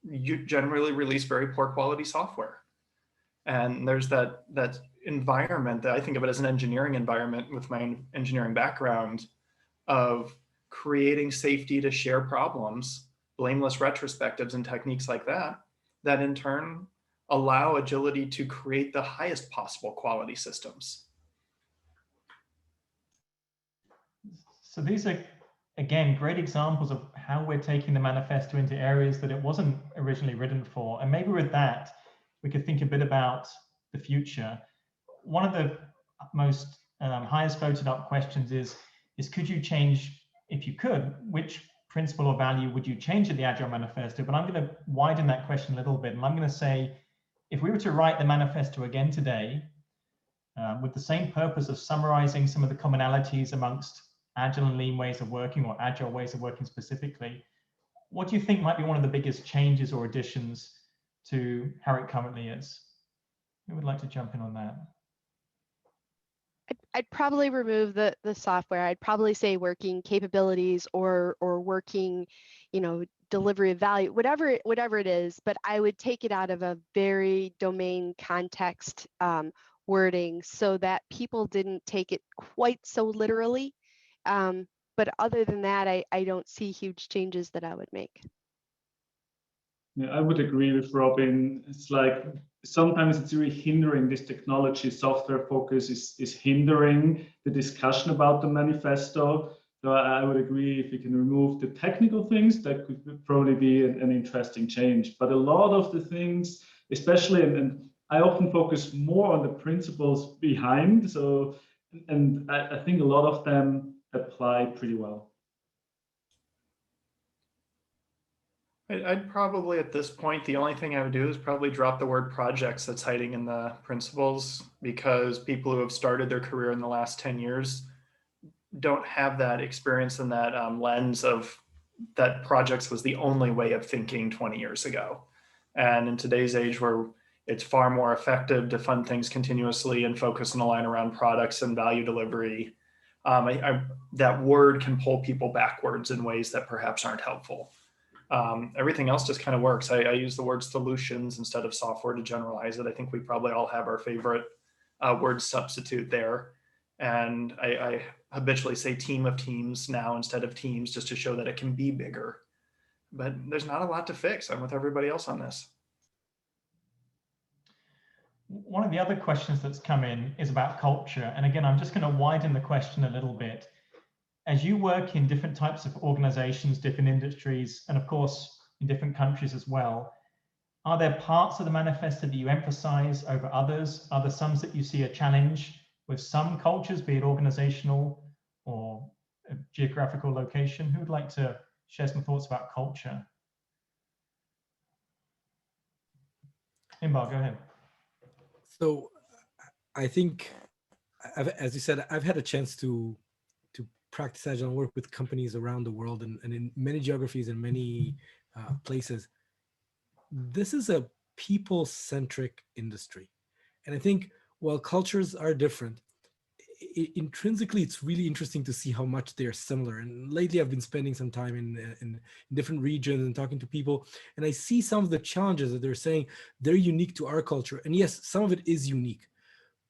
you generally release very poor quality software. And there's that environment that I think of it as an engineering environment with my engineering background of creating safety to share problems blameless retrospectives and techniques like that, that in turn allow agility to create the highest possible quality systems. So these are, again, great examples of how we're taking the manifesto into areas that it wasn't originally written for. And maybe with that, we could think a bit about the future. One of the most highest voted up questions is could you change, if you could, which principle or value would you change in the Agile Manifesto? But I'm going to widen that question a little bit. And I'm going to say, if we were to write the manifesto again today, with the same purpose of summarizing some of the commonalities amongst Agile and Lean ways of working, or Agile ways of working specifically, what do you think might be one of the biggest changes or additions to how it currently is? Who would like to jump in on that? I'd probably remove the software. I'd probably say working capabilities or working, delivery of value, whatever it is. But I would take it out of a very domain context wording, so that people didn't take it quite so literally. But other than that, I don't see huge changes that I would make. Yeah, I would agree with Robin. It's like sometimes it's really hindering this technology. Software focus is hindering the discussion about the manifesto. So I would agree, if you can remove the technical things, that could probably be an interesting change. But a lot of the things, especially, and I often focus more on the principles behind. So, and I think a lot of them apply pretty well. I'd probably, at this point, the only thing I would do is probably drop the word projects that's hiding in the principles, because people who have started their career in the last 10 years don't have that experience and that lens of that projects was the only way of thinking 20 years ago. And in today's age, where it's far more effective to fund things continuously and focus and align around products and value delivery, that word can pull people backwards in ways that perhaps aren't helpful. Everything else just kind of works. I use the word solutions instead of software to generalize it. I think we probably all have our favorite word substitute there. And I habitually say team of teams now instead of teams, just to show that it can be bigger. But there's not a lot to fix. I'm with everybody else on this. One of the other questions that's come in is about culture. And again, I'm just going to widen the question a little bit. As you work in different types of organizations, different industries, and of course, in different countries as well, are there parts of the manifesto that you emphasize over others? Are there some that you see a challenge with some cultures, be it organizational or a geographical location? Who would like to share some thoughts about culture? Inbar, go ahead. So I think, as you said, I've had a chance to practice Agile and work with companies around the world and in many geographies and many places. This is a people-centric industry. And I think while cultures are different, intrinsically, it's really interesting to see how much they're similar. And lately, I've been spending some time in different regions and talking to people. And I see some of the challenges that they're saying they're unique to our culture. And yes, some of it is unique.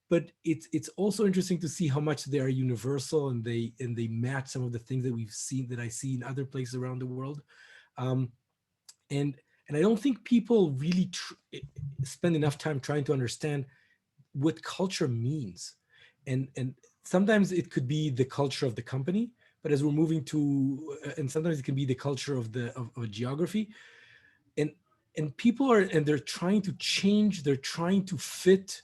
But it's also interesting to see how much they are universal and they match some of the things that we've seen, that I see in other places around the world. And I don't think people really spend enough time trying to understand what culture means. And sometimes it could be the culture of the company, but as we're moving to, and sometimes it can be the culture of a geography. And people they're trying to change, they're trying to fit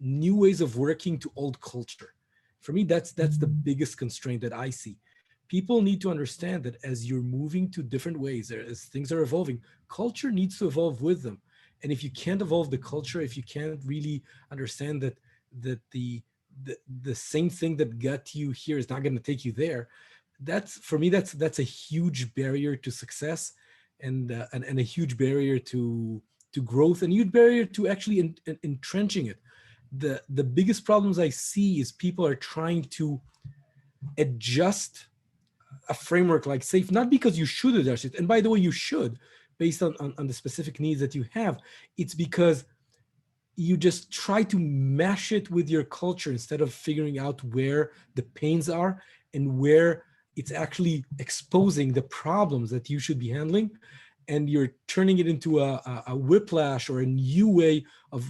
new ways of working to old culture. For me, that's the biggest constraint that I see. People need to understand that as you're moving to different ways, as things are evolving, culture needs to evolve with them. And if you can't evolve the culture, if you can't really understand that the same thing that got you here is not going to take you there, for me that's a huge barrier to success, and a huge barrier to growth, and a huge barrier to actually entrenching it. The biggest problems I see is people are trying to adjust a framework like SAFe, not because you should adjust it, and by the way, you should, based on the specific needs that you have. It's because you just try to mash it with your culture instead of figuring out where the pains are and where it's actually exposing the problems that you should be handling, and you're turning it into a whiplash or a new way of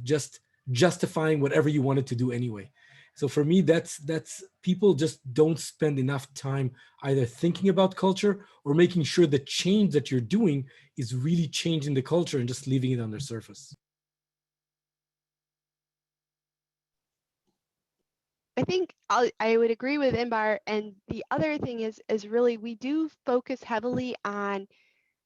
just justifying whatever you wanted to do anyway. So for me, that's people just don't spend enough time either thinking about culture or making sure the change that you're doing is really changing the culture and just leaving it on the surface. I think I would agree with Inbar. And the other thing is really we do focus heavily on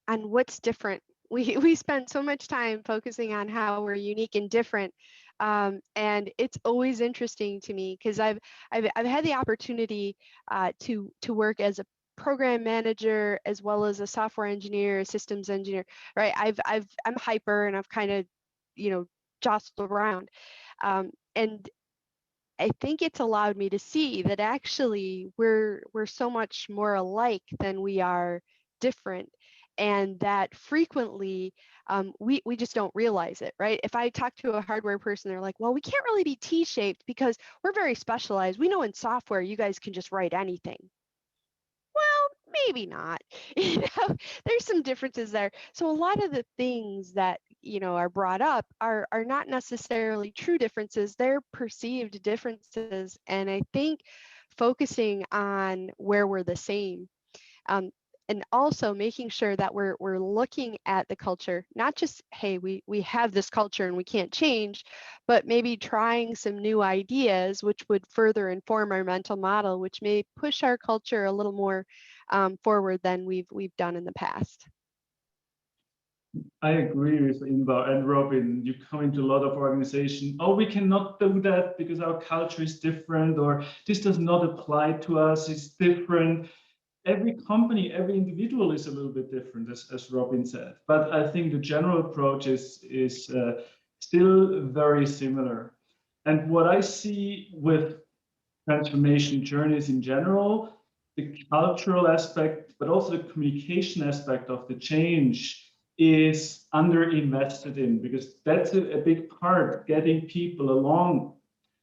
what's different. We spend so much time focusing on how we're unique and different. And it's always interesting to me because I've had the opportunity to work as a program manager as well as a software engineer, systems engineer, right? I'm hyper and I've kind of, jostled around. And I think it's allowed me to see that actually we're so much more alike than we are different, and that frequently we just don't realize it, right? If I talk to a hardware person, they're like, well, we can't really be T-shaped because we're very specialized. We know in software you guys can just write anything. Well, maybe not. There's some differences there. So a lot of the things that are brought up are not necessarily true differences. They're perceived differences, and I think focusing on where we're the same, and also making sure that we're looking at the culture, not just, hey, we have this culture and we can't change, but maybe trying some new ideas which would further inform our mental model, which may push our culture a little more forward than we've done in the past. I agree with Inbar and Robin. You come into a lot of organizations. Oh, we cannot do that because our culture is different, or this does not apply to us. It's different. Every company, every individual is a little bit different, as Robin said. But I think the general approach is still very similar. And what I see with transformation journeys in general, the cultural aspect, but also the communication aspect of the change is underinvested in, because that's a big part, getting people along,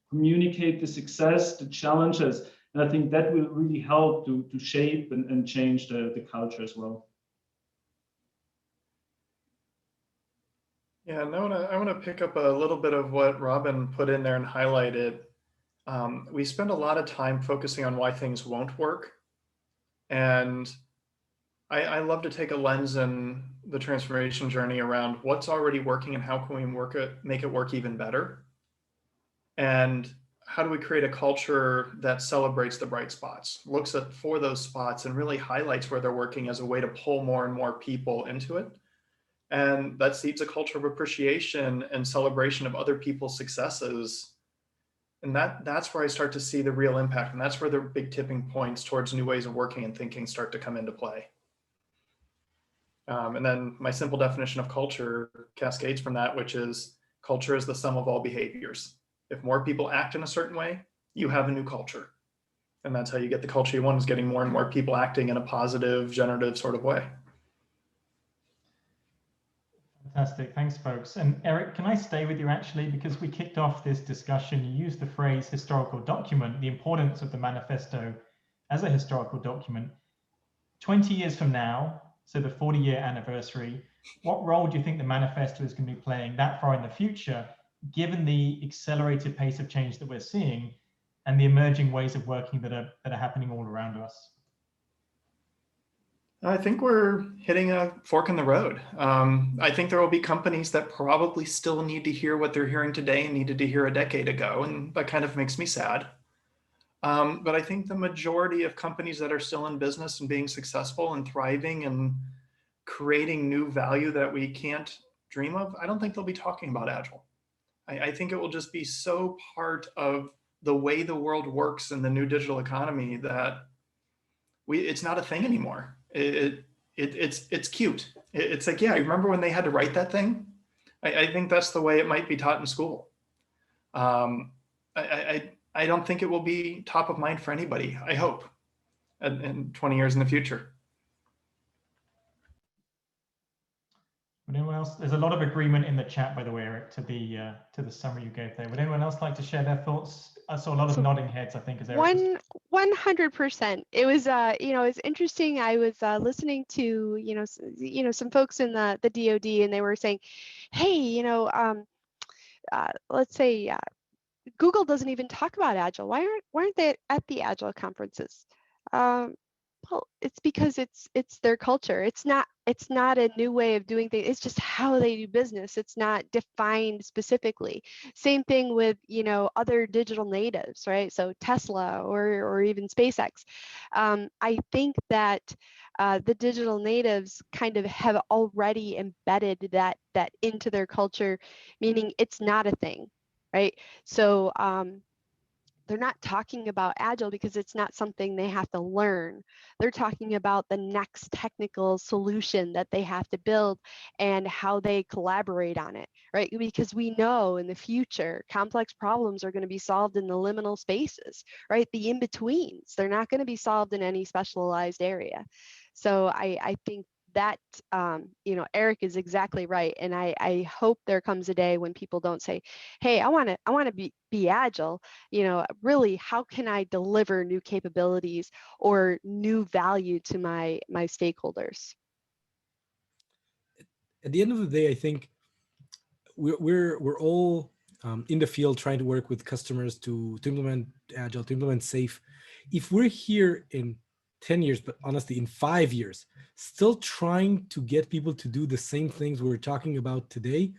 communicate the success, the challenges. And I think that will really help to shape and change the culture as well. Yeah, and I want to pick up a little bit of what Robin put in there and highlighted. We spend a lot of time focusing on why things won't work. And I love to take a lens in the transformation journey around what's already working and how can we make it work even better. And how do we create a culture that celebrates the bright spots, looks for those spots and really highlights where they're working as a way to pull more and more people into it. And that seeds a culture of appreciation and celebration of other people's successes. And that's where I start to see the real impact. And that's where the big tipping points towards new ways of working and thinking start to come into play. And then my simple definition of culture cascades from that, which is culture is the sum of all behaviors. If more people act in a certain way, you have a new culture. And that's how you get the culture you want, is getting more and more people acting in a positive, generative sort of way. Fantastic, thanks folks. And Eric, can I stay with you actually, because we kicked off this discussion, you used the phrase historical document, the importance of the manifesto as a historical document. 20 years from now, so the 40-year anniversary, what role do you think the manifesto is going to be playing that far in the future, given the accelerated pace of change that we're seeing and the emerging ways of working that are happening all around us? I think we're hitting a fork in the road. I think there will be companies that probably still need to hear what they're hearing today and needed to hear a decade ago, and that kind of makes me sad. But I think the majority of companies that are still in business and being successful and thriving and creating new value that we can't dream of, I don't think they'll be talking about Agile. I think it will just be so part of the way the world works in the new digital economy that it's not a thing anymore. It's cute. It's like, yeah, I remember when they had to write that thing. I think that's the way it might be taught in school. I don't think it will be top of mind for anybody, I hope, in 20 years in the future. Would anyone else? There's a lot of agreement in the chat, by the way, Eric, to the summary you gave there. Would anyone else like to share their thoughts I saw a lot of So nodding heads, I think, as Eric was. 100%. It was, it's interesting. I was listening to, some folks in the DoD, and they were saying, hey, let's say Google doesn't even talk about Agile. Why aren't they at the Agile conferences? Well, it's because it's their culture. It's not a new way of doing things. It's just how they do business. It's not defined specifically. Same thing with other digital natives, right? So Tesla or even SpaceX. I think that the digital natives kind of have already embedded that into their culture, meaning it's not a thing, right? So they're not talking about Agile because it's not something they have to learn. They're talking about the next technical solution that they have to build and how they collaborate on it, right? Because we know in the future, complex problems are going to be solved in the liminal spaces, right? The in-betweens, they're not going to be solved in any specialized area. So I think that, Eric is exactly right. And I hope there comes a day when people don't say, hey, I want to be Agile. Really, how can I deliver new capabilities or new value to my stakeholders? At the end of the day, I think we're all in the field trying to work with customers to implement Agile, to implement safe. If we're here in 10 years, but honestly, in 5 years, still trying to get people to do the same things we're talking about today,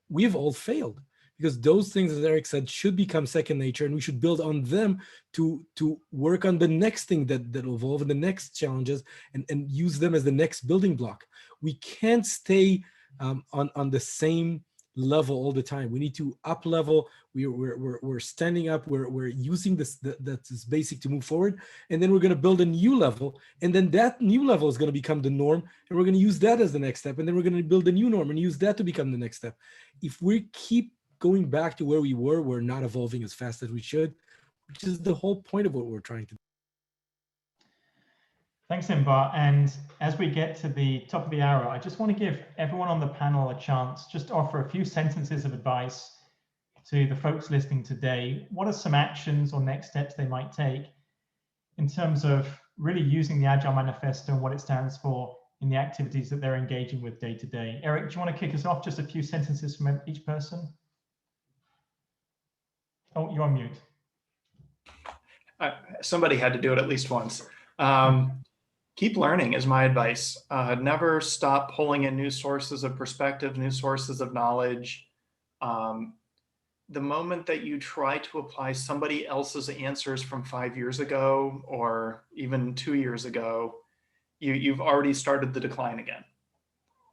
we've all failed. Because those things, as Eric said, should become second nature, and we should build on them to work on the next thing that will evolve and the next challenges, and use them as the next building block. We can't stay on the same level all the time. We need to up level. We're standing up. We're using this that's basic to move forward, and then we're going to build a new level, and then that new level is going to become the norm, and we're going to use that as the next step, and then we're going to build a new norm and use that to become the next step. If we keep going back to where we were, we're not evolving as fast as we should, which is the whole point of what we're trying to do. Thanks, Inbar. And as we get to the top of the hour, I just want to give everyone on the panel a chance just to offer a few sentences of advice to the folks listening today. What are some actions or next steps they might take in terms of really using the Agile Manifesto and what it stands for in the activities that they're engaging with day to day? Eric, do you want to kick us off? Just a few sentences from each person. Oh, you're on mute. Somebody had to do it at least once. Keep learning is my advice. Never stop pulling in new sources of perspective, new sources of knowledge. The moment that you try to apply somebody else's answers from 5 years ago or even 2 years ago, you've already started the decline again.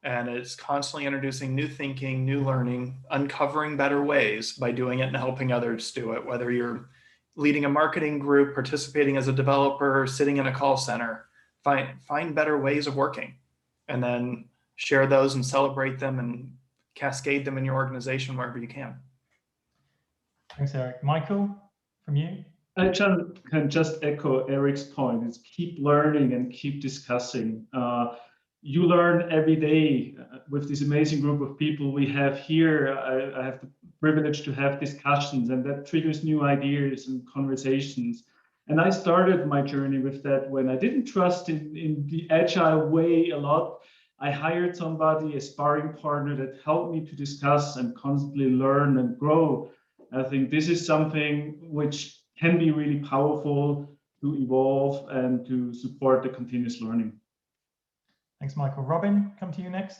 And it's constantly introducing new thinking, new learning, uncovering better ways by doing it and helping others do it, whether you're leading a marketing group, participating as a developer, sitting in a call center. Find better ways of working, and then share those and celebrate them and cascade them in your organization wherever you can. Thanks, Eric. Michael, from you? I can just echo Eric's point. Is keep learning and keep discussing. You learn every day with this amazing group of people we have here. I have the privilege to have discussions, and that triggers new ideas and conversations. And I started my journey with that when I didn't trust in the Agile way a lot. I hired somebody, a sparring partner that helped me to discuss and constantly learn and grow. I think this is something which can be really powerful to evolve and to support the continuous learning. Thanks, Michael. Robin, come to you next.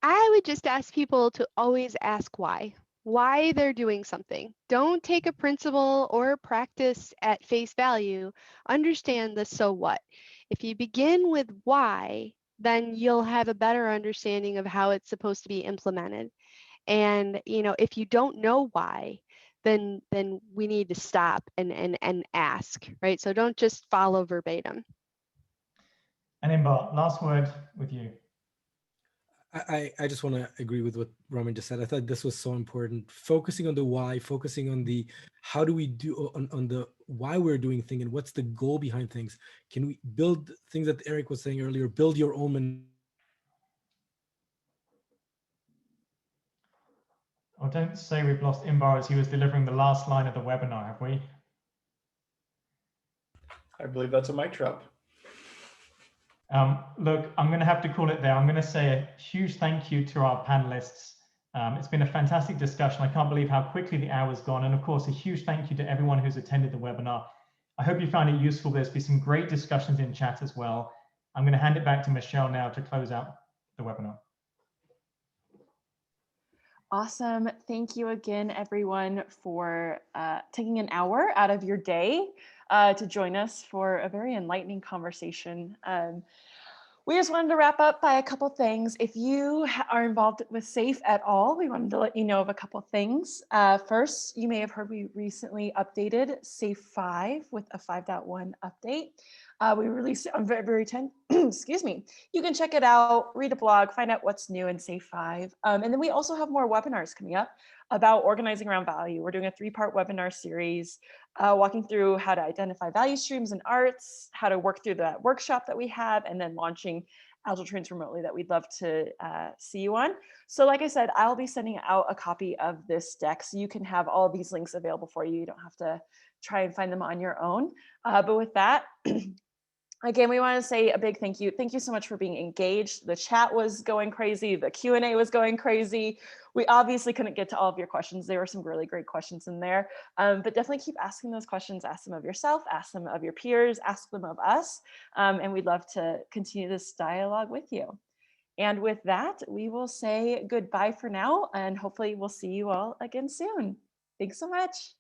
I would just ask people to always ask why they're doing something. Don't take a principle or a practice at face value. Understand the so what. If you begin with why, then you'll have a better understanding of how it's supposed to be implemented. And if you don't know why, then we need to stop and ask, right? So don't just follow verbatim. And Inbar, last word with you. I just want to agree with what Roman just said. I thought this was so important. Focusing on the why, focusing on the how do we do on the why we're doing things and what's the goal behind things. Can we build things that Eric was saying earlier, build your own. Oh, don't say we've lost Inbar as he was delivering the last line of the webinar, have we? I believe that's a mic drop. Look, I'm going to have to call it there. I'm going to say a huge thank you to our panelists. It's been a fantastic discussion. I can't believe how quickly the hour's gone. And of course, a huge thank you to everyone who's attended the webinar. I hope you found it useful. There's been some great discussions in chat as well. I'm going to hand it back to Michelle now to close out the webinar. Awesome. Thank you again, everyone, for taking an hour out of your day to join us for a very enlightening conversation. We just wanted to wrap up by a couple things. If you are involved with SAFE at all, we wanted to let you know of a couple things. First, you may have heard we recently updated SAFE 5 with a 5.1 update. We released it on February 10th. Excuse me. You can check it out, read a blog, find out what's new in SAFE 5. And then we also have more webinars coming up about organizing around value. We're doing a 3-part webinar series walking through how to identify value streams in arts, how to work through that workshop that we have, and then launching Agile Trains remotely that we'd love to see you on. So like I said, I'll be sending out a copy of this deck so you can have all of these links available for you. You don't have to try and find them on your own. But with that, again, we want to say a big thank you. Thank you so much for being engaged. The chat was going crazy. The Q&A was going crazy. We obviously couldn't get to all of your questions. There were some really great questions in there, but definitely keep asking those questions. Ask them of yourself, ask them of your peers, ask them of us. And we'd love to continue this dialogue with you. And with that, we will say goodbye for now, and hopefully we'll see you all again soon. Thanks so much.